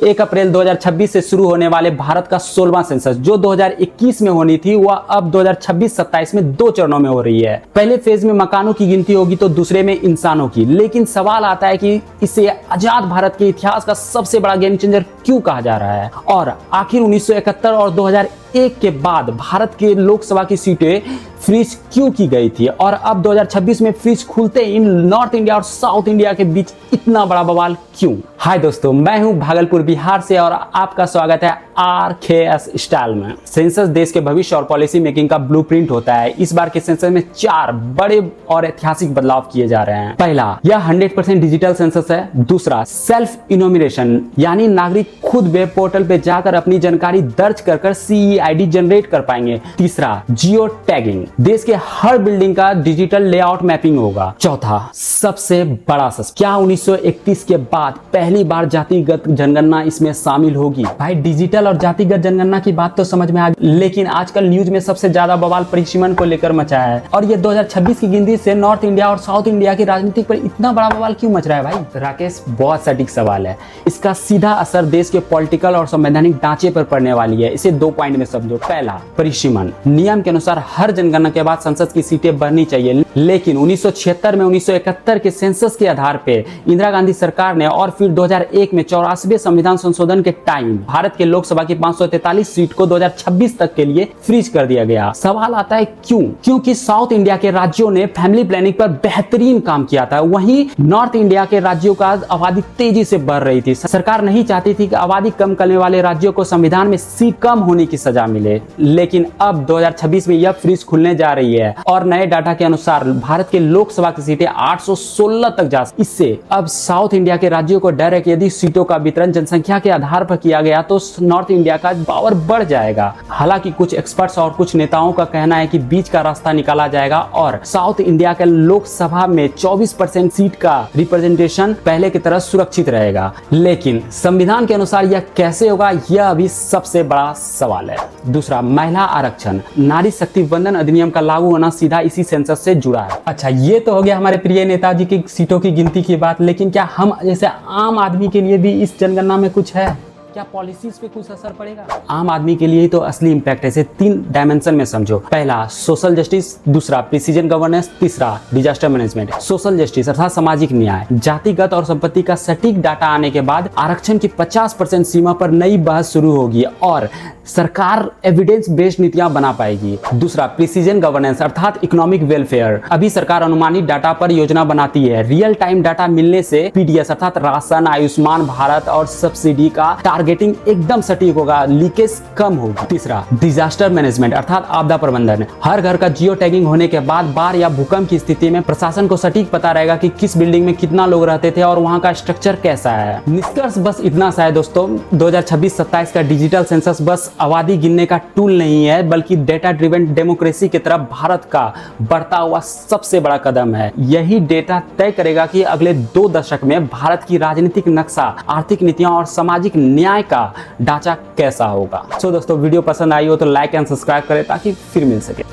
1 अप्रैल 2026 से शुरू होने वाले भारत का 16वां सेंसस जो 2021 में होनी थी वह अब 2026-27 में 2 चरणों में हो रही है। पहले फेज में मकानों की गिनती होगी तो दूसरे में इंसानों की। लेकिन सवाल आता है कि इसे आजाद भारत के इतिहास का सबसे बड़ा गेम चेंजर क्यों कहा जा रहा है और आखिर 1971 और 2001 के बाद भारत के लोकसभा की सीटें फ्रीज क्यों की गई थी और अब 2026 में फ्रीज खुलते इन नॉर्थ इंडिया और साउथ इंडिया के बीच इतना बड़ा बवाल क्यों। हाय दोस्तों, मैं हूं भागलपुर बिहार से और आपका स्वागत है RKS स्टाइल में। सेंसस देश के भविष्य और पॉलिसी मेकिंग का ब्लूप्रिंट होता है। इस बार के सेंसस में 4 बड़े और ऐतिहासिक बदलाव किए जा रहे हैं। पहला, यह 100% डिजिटल सेंसस है। दूसरा, सेल्फ इनोमिनेशन यानी नागरिक खुद वेब पोर्टल पे जाकर अपनी जानकारी दर्ज कर CEID जनरेट कर पाएंगे। तीसरा, जियो टैगिंग, देश के हर बिल्डिंग का डिजिटल लेआउट मैपिंग होगा। चौथा, सबसे बड़ा क्या 1931 के बाद पहली बार जातिगत जनगणना इसमें शामिल होगी। भाई, डिजिटल और जातिगत जनगणना की बात तो समझ में आ गई, लेकिन आजकल न्यूज में सबसे ज्यादा बवाल परिसीमन को लेकर मचा है और ये 2026 की गिनती से नॉर्थ इंडिया और साउथ इंडिया की राजनीति पर इतना बड़ा बवाल क्यों मच रहा है। भाई राकेश, बहुत सटीक सवाल है। इसका सीधा असर देश के पॉलिटिकल और संवैधानिक ढांचे पर पड़ने वाली है। इसे 2 पॉइंट में समझो। पहला, परिसीमन। नियम के अनुसार हर जनगणना के बाद संसद की सीटें बढ़नी चाहिए, लेकिन 1976 में 1971 के सेंसस के आधार पे इंदिरा गांधी सरकार ने और फिर 2001 में 84वें संविधान संशोधन के टाइम भारत के लोकसभा की 543 सीट को 2026 तक के लिए फ्रीज कर दिया गया। सवाल आता है क्यों? क्योंकि साउथ इंडिया के राज्यों ने फैमिली प्लानिंग पर बेहतरीन काम किया था, वहीं नॉर्थ इंडिया के राज्यों का आबादी तेजी से बढ़ रही थी। सरकार नहीं चाहती थी कि आबादी कम करने वाले राज्यों को संविधान में सीट कम होने की सजा मिले, लेकिन अब 2026 में यह फ्रीज खुलने जा रही है और नए डाटा के अनुसार भारत के लोकसभा की सीटें 816 तक जा। इससे अब साउथ इंडिया के राज्यों को डर है कि यदि सीटों का वितरण जनसंख्या के आधार पर किया गया तो नॉर्थ इंडिया का पावर बढ़ जाएगा। हालांकि कुछ एक्सपर्ट्स और कुछ नेताओं का कहना है कि बीच का रास्ता निकाला जाएगा और साउथ इंडिया के लोकसभा में 24% सीट का रिप्रेजेंटेशन पहले की तरह सुरक्षित रहेगा। लेकिन संविधान के अनुसार यह कैसे होगा, यह अभी सबसे बड़ा सवाल है। दूसरा, महिला आरक्षण। नारी शक्ति वंदन अधिनियम का लागू होना सीधा इसी सेंसस से जुड़ा है। अच्छा, ये तो हो गया हमारे प्रिय नेताजी की सीटों की गिनती की बात, लेकिन क्या हम जैसे आम आदमी के लिए भी इस जनगणना में कुछ है? क्या पॉलिसीज पे कुछ असर पड़ेगा? आम आदमी के लिए ही तो असली इंपैक्ट है। इसे 3 डायमेंशन में समझो। पहला, सोशल जस्टिस। दूसरा, प्रिसीजन गवर्नेंस। तीसरा, डिजास्टर मैनेजमेंट। सोशल जस्टिस अर्थात सामाजिक न्याय। जातिगत और संपत्ति का सटीक डाटा आने के बाद आरक्षण की 50% सीमा पर नई बहस शुरू होगी और सरकार एविडेंस बेस्ड नीतियां बना पाएगी। दूसरा, प्रिसीजन गवर्नेंस अर्थात इकोनॉमिक वेलफेयर। अभी सरकार अनुमानित डाटा पर योजना बनाती है। रियल टाइम डाटा मिलने से PDS अर्थात राशन, आयुष्मान भारत और सब्सिडी का टारगेटिंग एकदम सटीक होगा, लीकेज कम होगी। तीसरा, डिजास्टर मैनेजमेंट अर्थात आपदा प्रबंधन। हर घर का जियो टैगिंग होने के बाद बाढ़ या भूकंप की स्थिति में प्रशासन को सटीक पता रहेगा कि किस बिल्डिंग में कितना लोग रहते थे और वहां का स्ट्रक्चर कैसा है। निष्कर्ष बस इतना सा है दोस्तों, 2026-27 का डिजिटल सेंसस बस आबादी गिनने का टूल नहीं है, बल्कि डेटा ड्रिवन डेमोक्रेसी की तरफ भारत का बढ़ता हुआ सबसे बड़ा कदम है। यही डेटा तय करेगा कि अगले 2 दशक में भारत की राजनीतिक नक्शा, आर्थिक नीतियां और सामाजिक न्याय का ढांचा कैसा होगा। दोस्तों, वीडियो पसंद आई हो तो लाइक एंड सब्सक्राइब करें ताकि फिर मिल सके।